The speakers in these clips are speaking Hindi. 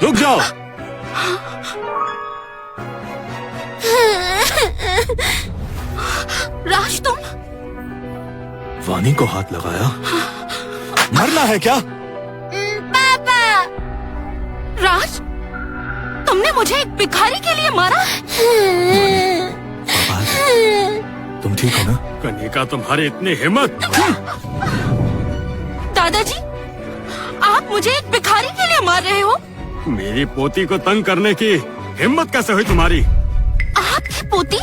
रुक जाओ। राज तुम वानी को हाथ लगाया? मरना है क्या? पापा। राज तुमने मुझे एक भिखारी के लिए मारा? पापा तुम ठीक हो ना? कनिका तुम्हारी इतनी हिम्मत! दादाजी आप मुझे एक भिखारी के लिए मार रहे हो? मेरी पोती को तंग करने की हिम्मत कैसे हुई तुम्हारी? आपकी पोती?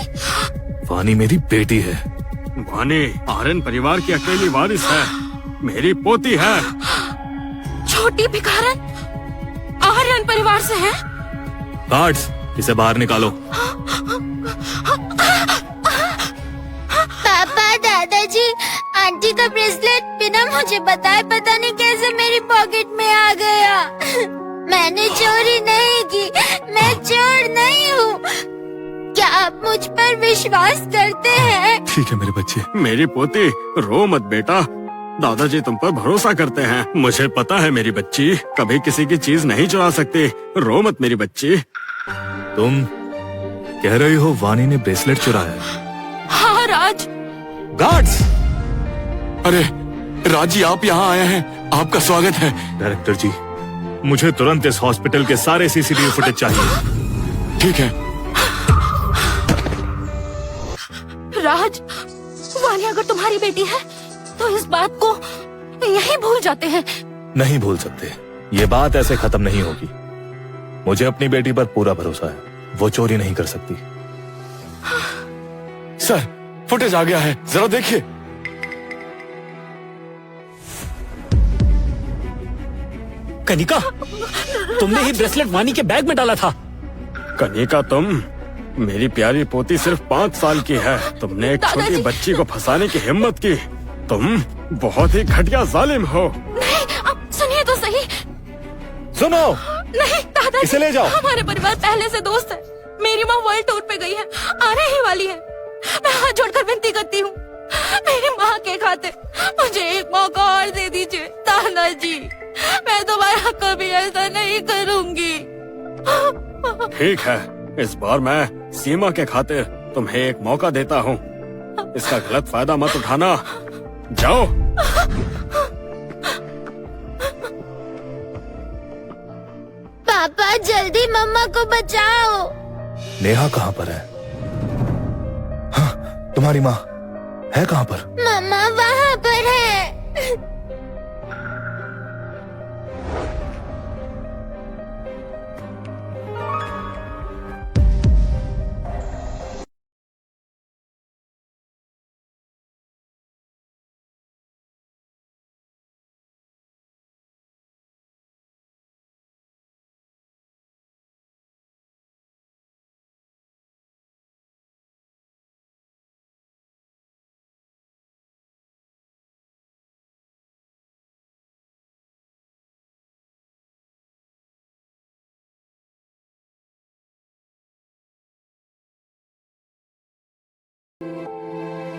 वानी मेरी बेटी है। वानी आर्यन परिवार की अकेली वारिस है, मेरी पोती है। छोटी भिखारन आर्यन परिवार से है? गार्ड्स इसे बाहर निकालो। पापा, दादाजी, आंटी का ब्रेसलेट बिना मुझे बताए पता नहीं कैसे मेरी पॉकेट में आ गया। मैंने चोरी नहीं की, मैं चोर नहीं हूँ। क्या आप मुझ पर विश्वास करते हैं? ठीक है मेरे बच्चे। मेरी पोती रो मत बेटा, दादाजी तुम पर भरोसा करते हैं। मुझे पता है मेरी बच्ची कभी किसी की चीज नहीं चुरा सकती। रो मत मेरी बच्ची। तुम कह रही हो वानी ने ब्रेसलेट चुराया? हाँ राज। गार्ड्स! अरे राज जी, आप यहाँ आए हैं, आपका स्वागत है। डायरेक्टर जी मुझे तुरंत इस हॉस्पिटल के सारे सीसीटीवी फुटेज चाहिए। ठीक है। राज वानी अगर तुम्हारी बेटी है तो इस बात को यही भूल जाते हैं। नहीं भूल सकते, ये बात ऐसे खत्म नहीं होगी। मुझे अपनी बेटी पर पूरा भरोसा है, वो चोरी नहीं कर सकती। सर फुटेज आ गया है, जरा देखिए। कनिका, तुमने ही ब्रेसलेट वानी के बैग में डाला था। कनिका तुम, मेरी प्यारी पोती सिर्फ 5 साल की है, तुमने एक छोटी बच्ची को फंसाने की हिम्मत की। तुम बहुत ही घटिया जालिम हो। नहीं, अब सुनिए तो सही। सुनो। नहीं दादाजी, इसे ले जाओ। हमारे परिवार पहले से दोस्त है। मेरी माँ वर्ल्ड टूर पे गई है, आने ही वाली है। मैं हाथ जोड़कर विनती करती हूँ, मेरी माँ के खातिर मुझे एक मौका और दे दीजिए दादाजी। मैं दोबारा कभी ऐसा नहीं करूँगी। ठीक है, इस बार मैं सीमा के खातिर तुम्हें एक मौका देता हूँ। इसका गलत फायदा मत उठाना। जाओ। पापा जल्दी मम्मा को बचाओ। नेहा कहाँ पर है? हाँ, तुम्हारी माँ है कहाँ पर? मम्मा वहाँ पर है।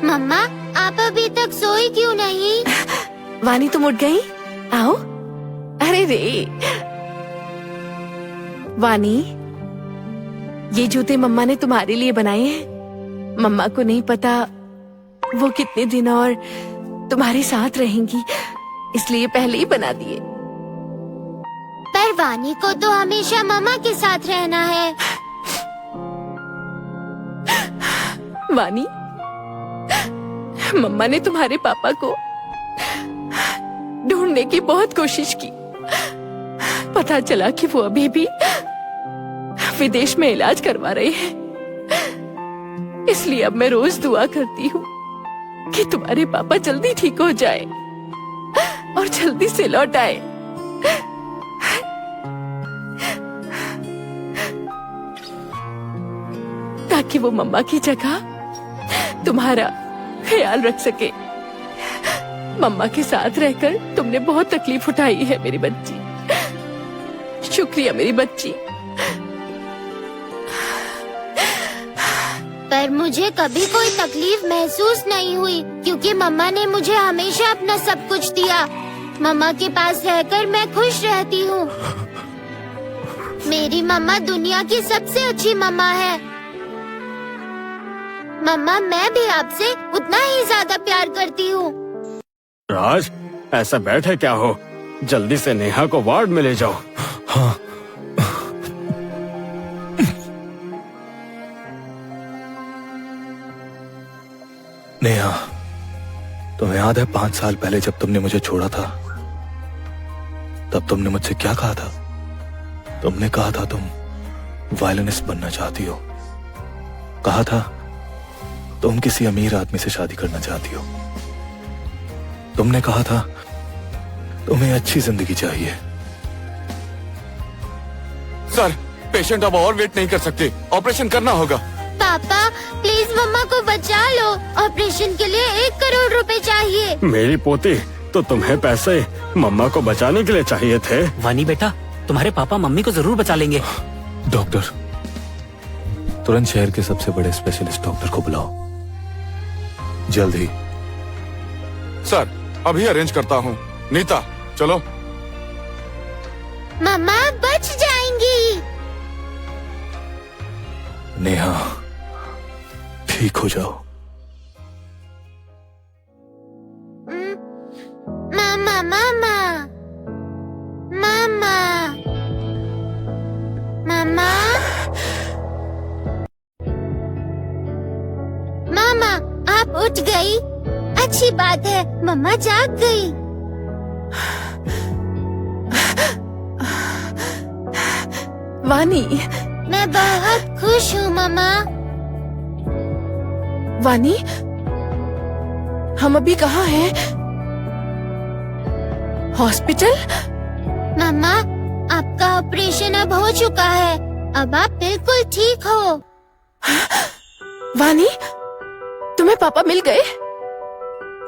मम्मा आप अभी तक सोई क्यों नहीं? वानी तुम उठ गई? आओ। अरे रे वानी, ये जूते मम्मा ने तुम्हारे लिए बनाए हैं। मम्मा को नहीं पता वो कितने दिन और तुम्हारे साथ रहेंगी, इसलिए पहले ही बना दिए। पर वानी को तो हमेशा मम्मा के साथ रहना है। वानी, मम्मा ने तुम्हारे पापा को ढूंढने की बहुत कोशिश की। पता चला कि वो अभी भी विदेश में इलाज करवा रहे हैं। इसलिए अब मैं रोज दुआ करती हूँ कि तुम्हारे पापा जल्दी ठीक हो जाए और जल्दी से लौट आए। ताकि वो मम्मा की जगह तुम्हारा ख्याल रख सके। मम्मा के साथ रहकर तुमने बहुत तकलीफ उठाई है मेरी बच्ची। शुक्रिया मेरी बच्ची। पर मुझे कभी कोई तकलीफ महसूस नहीं हुई, क्योंकि मम्मा ने मुझे हमेशा अपना सब कुछ दिया। मम्मा के पास रहकर मैं खुश रहती हूँ। मेरी मम्मा दुनिया की सबसे अच्छी मम्मा है। मम्मा, मैं भी आपसे उतना ही ज्यादा प्यार करती हूँ। राज, ऐसा बैठे क्या हो? जल्दी से नेहा को वार्ड में ले जाओ। हाँ। नेहा, तुम्हें याद है 5 साल पहले जब तुमने मुझे छोड़ा था, तब तुमने मुझसे क्या कहा था? तुमने कहा था तुम वायलिनिस्ट बनना चाहती हो। कहा था तुम किसी अमीर आदमी से शादी करना चाहती हो। तुमने कहा था तुम्हें अच्छी जिंदगी चाहिए। सर, पेशेंट अब और वेट नहीं कर सकते, ऑपरेशन करना होगा। पापा, प्लीज मम्मा को बचा लो। ऑपरेशन के लिए 1 करोड़ रुपए चाहिए। मेरी पोती, तो तुम्हें पैसे मम्मा को बचाने के लिए चाहिए थे। वानी बेटा, तुम्हारे पापा मम्मी को जरूर बचा लेंगे। डॉक्टर, तुरंत शहर के सबसे बड़े स्पेशलिस्ट डॉक्टर को बुलाओ, जल्द ही। सर, अभी अरेंज करता हूँ। नीता, चलो। मम्मा बच जाएंगी। नेहा, ठीक हो जाओ। मामा, मामा, मामा, मामा, मामा, आप उठ गई? अच्छी बात है, मम्मा जाग गई। वानी, मैं बहुत खुश हूँ मम्मा। वानी, हम अभी कहाँ हैं? हॉस्पिटल? मम्मा, आपका ऑपरेशन अब हो चुका है। अब आप बिल्कुल ठीक हो। वानी, तुम्हें पापा मिल गए?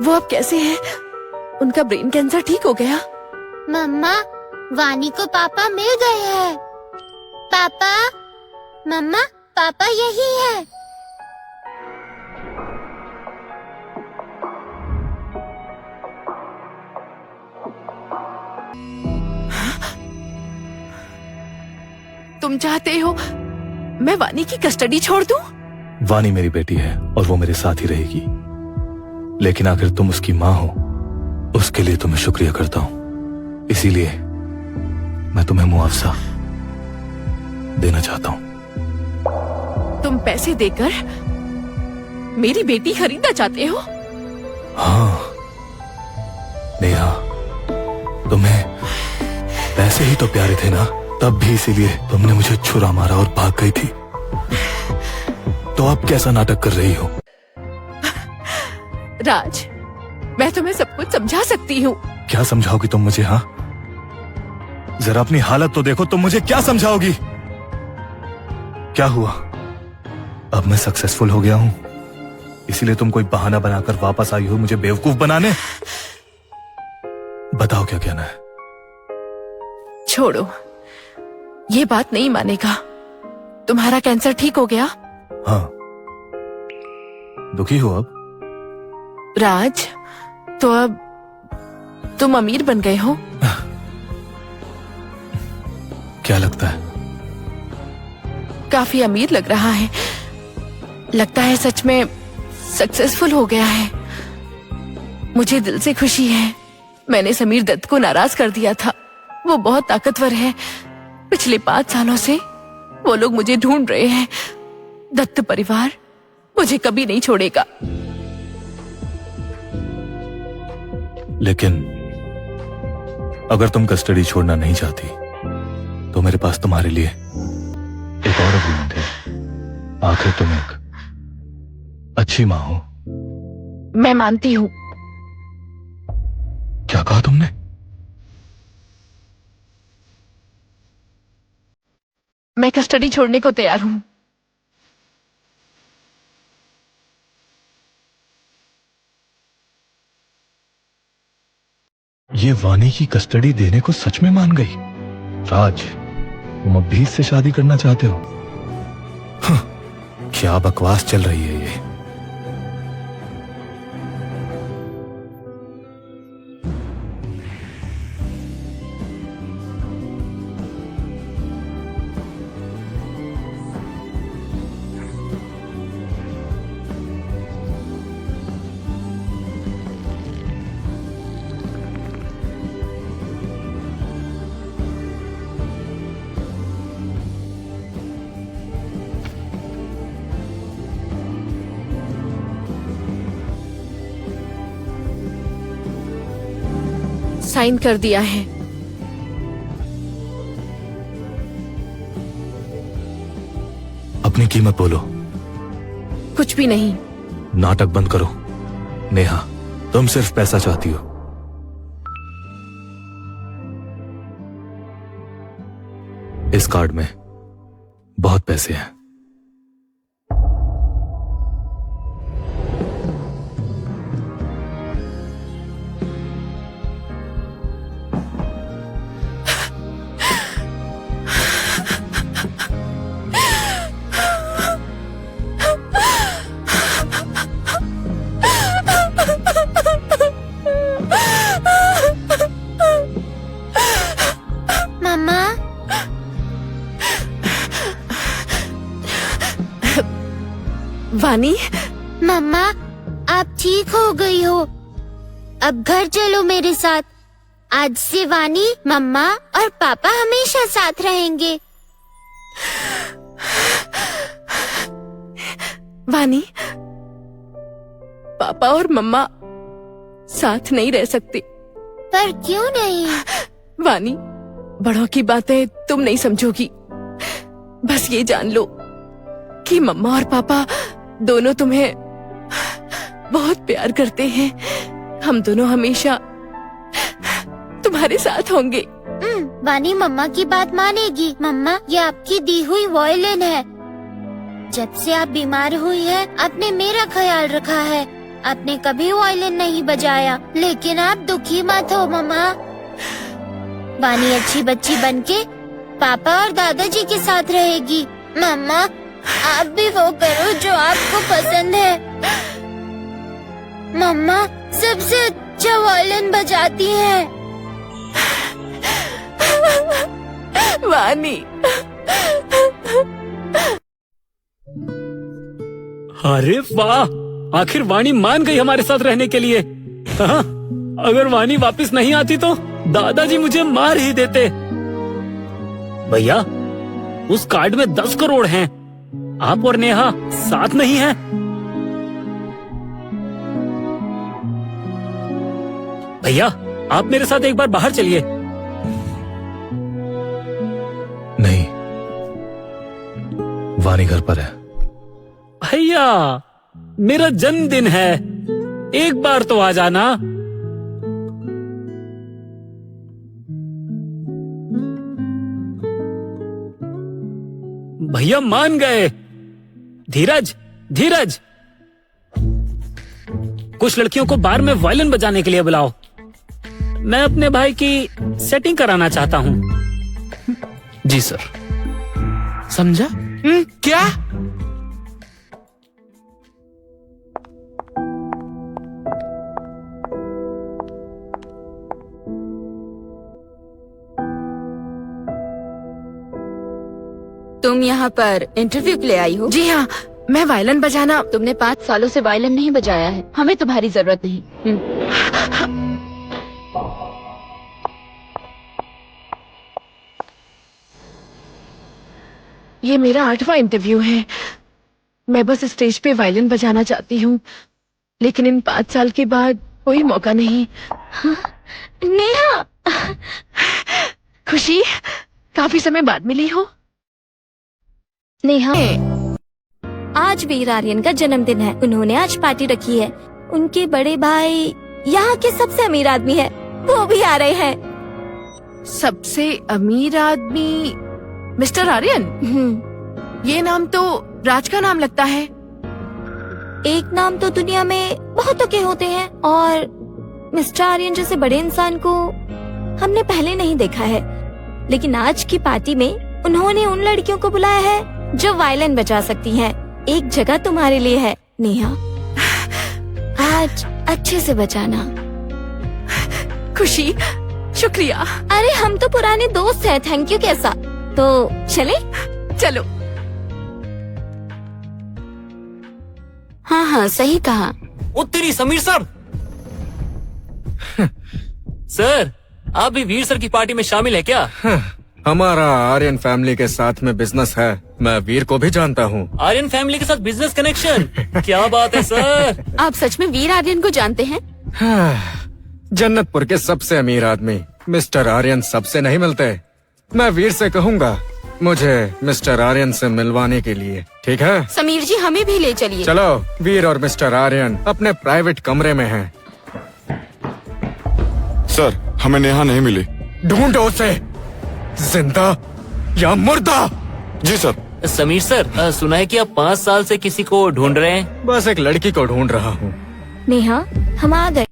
वो अब कैसे हैं? उनका ब्रेन कैंसर ठीक हो गया? मम्मा, वानी को पापा मिल गए हैं। पापा, मम्मा, पापा यही है। तुम चाहते हो मैं वानी की कस्टडी छोड़ दूं? वानी मेरी बेटी है और वो मेरे साथ ही रहेगी, लेकिन आखिर तुम उसकी माँ हो, उसके लिए तुम्हें शुक्रिया करता हूँ। इसीलिए मैं तुम्हें मुआवजा देना चाहता हूँ। तुम पैसे देकर मेरी बेटी खरीदना चाहते हो? हाँ नेहा, तुम्हें पैसे ही तो प्यारे थे ना, तब भी इसीलिए तुमने मुझे छुरा मारा और भाग गई थी। तो अब कैसा नाटक कर रही हो? राज, मैं तुम्हें सब कुछ समझा सकती हूँ। क्या समझाओगी तुम मुझे? हाँ, जरा अपनी हालत तो देखो, तुम मुझे क्या समझाओगी? क्या हुआ? अब मैं सक्सेसफुल हो गया हूं, इसीलिए तुम कोई बहाना बनाकर वापस आई हो मुझे बेवकूफ बनाने? बताओ क्या कहना है? छोड़ो, ये बात नहीं मानेगा। तुम्हारा कैंसर ठीक हो गया? हाँ। दुखी हो अब? राज, तो अब तुम अमीर बन गए हो? क्या लगता है? काफी अमीर लग रहा है। लगता है सच में सक्सेसफुल हो गया है। मुझे दिल से खुशी है। मैंने समीर दत्त को नाराज कर दिया था। वो बहुत ताकतवर है। पिछले 5 सालों से वो लोग मुझे ढूंढ रहे हैं। दत्त परिवार मुझे कभी नहीं छोड़ेगा। लेकिन अगर तुम कस्टडी छोड़ना नहीं चाहती तो मेरे पास तुम्हारे लिए एक और अग्रीमेंट है। आखिर तुम एक अच्छी माँ हो। मैं मानती हूँ। क्या कहा तुमने? मैं कस्टडी छोड़ने को तैयार हूँ। ये वानी की कस्टडी देने को सच में मान गई? राज, तुम अब भी इससे शादी करना चाहते हो? क्या बकवास चल रही है ये? साइन कर दिया है। अपनी कीमत बोलो। कुछ भी नहीं। नाटक बंद करो नेहा, तुम सिर्फ पैसा चाहती हो। इस कार्ड में बहुत पैसे हैं। मम्मा, वानी, मम्मा आप ठीक हो गई हो। अब घर चलो मेरे साथ। आज से वानी, मम्मा और पापा हमेशा साथ रहेंगे। वानी, पापा और मम्मा साथ नहीं रह सकते। पर क्यों नहीं? वानी, बड़ों की बातें तुम नहीं समझोगी। बस ये जान लो कि मम्मा और पापा दोनों तुम्हें बहुत प्यार करते हैं। हम दोनों हमेशा तुम्हारे साथ होंगे। वानी मम्मा की बात मानेगी। मम्मा, ये आपकी दी हुई वायलिन है। जब से आप बीमार हुई है, आपने मेरा ख्याल रखा है। आपने कभी वायलिन नहीं बजाया, लेकिन आप दुखी मत हो मम्मा। वानी अच्छी बच्ची बनके पापा और दादाजी के साथ रहेगी। मम्मा, आप भी वो करो जो आपको पसंद है। मम्मा सबसे अच्छा वायलिन बजाती है। वानी, अरे वाह, आखिर वाणी मान गई हमारे साथ रहने के लिए। हाँ, अगर वाणी वापस नहीं आती तो दादाजी मुझे मार ही देते। भैया, उस कार्ड में 10 करोड़ हैं। आप और नेहा साथ नहीं हैं। भैया, आप मेरे साथ एक बार बाहर चलिए। नहीं, वानी घर पर है। भैया, मेरा जन्मदिन है, एक बार तो आ जाना। भैया मान गए। धीरज, धीरज, कुछ लड़कियों को बार में वायलिन बजाने के लिए बुलाओ। मैं अपने भाई की सेटिंग कराना चाहता हूँ। जी सर। समझा? क्या? तुम यहाँ पर इंटरव्यू के लिए आई हो? जी हाँ, मैं वायलिन बजाना। तुमने 5 सालों से वायलिन नहीं बजाया है। हमें तुम्हारी जरूरत नहीं। ये मेरा 8वां इंटरव्यू है। मैं बस स्टेज पे वायलिन बजाना चाहती हूँ, लेकिन इन 5 साल के बाद कोई मौका नहीं। नेहा, खुशी, काफी समय बाद मिली हो। नेहा, आज वीर आर्यन का जन्मदिन है। उन्होंने आज पार्टी रखी है। उनके बड़े भाई यहाँ के सबसे अमीर आदमी है, वो भी आ रहे हैं। सबसे अमीर आदमी मिस्टर आर्यन? ये नाम तो राज का नाम लगता है। एक नाम तो दुनिया में बहुतों के होते हैं, और मिस्टर आर्यन जैसे बड़े इंसान को हमने पहले नहीं देखा है। लेकिन आज की पार्टी में उन्होंने उन लड़कियों को बुलाया है जो वायलिन बजा सकती हैं। एक जगह तुम्हारे लिए है नेहा, आज अच्छे से बजाना। खुशी, शुक्रिया। अरे हम तो पुराने दोस्त हैं, थैंक यू कैसा। तो चले? चलो। हाँ हाँ, सही कहा। उत्तरी समीर साहब। सर, आप भी वीर सर की पार्टी में शामिल है क्या? हमारा आर्यन फैमिली के साथ में बिजनेस है। मैं वीर को भी जानता हूँ। आर्यन फैमिली के साथ बिजनेस कनेक्शन? क्या बात है सर। आप सच में वीर आर्यन को जानते हैं? जन्नतपुर के सबसे अमीर आदमी मिस्टर आर्यन सबसे नहीं मिलते। मैं वीर से कहूँगा मुझे मिस्टर आर्यन से मिलवाने के लिए, ठीक है? समीर जी हमें भी ले चलिए। चलो, वीर और मिस्टर आर्यन अपने प्राइवेट कमरे में हैं। सर, हमें नेहा नहीं मिली। ढूंढो उसे, जिंदा या मुर्दा। जी सर। समीर सर, सुना है कि आप 5 साल से किसी को ढूंढ रहे हैं। बस एक लड़की को ढूंढ रहा हूँ। नेहा, हम आ गए।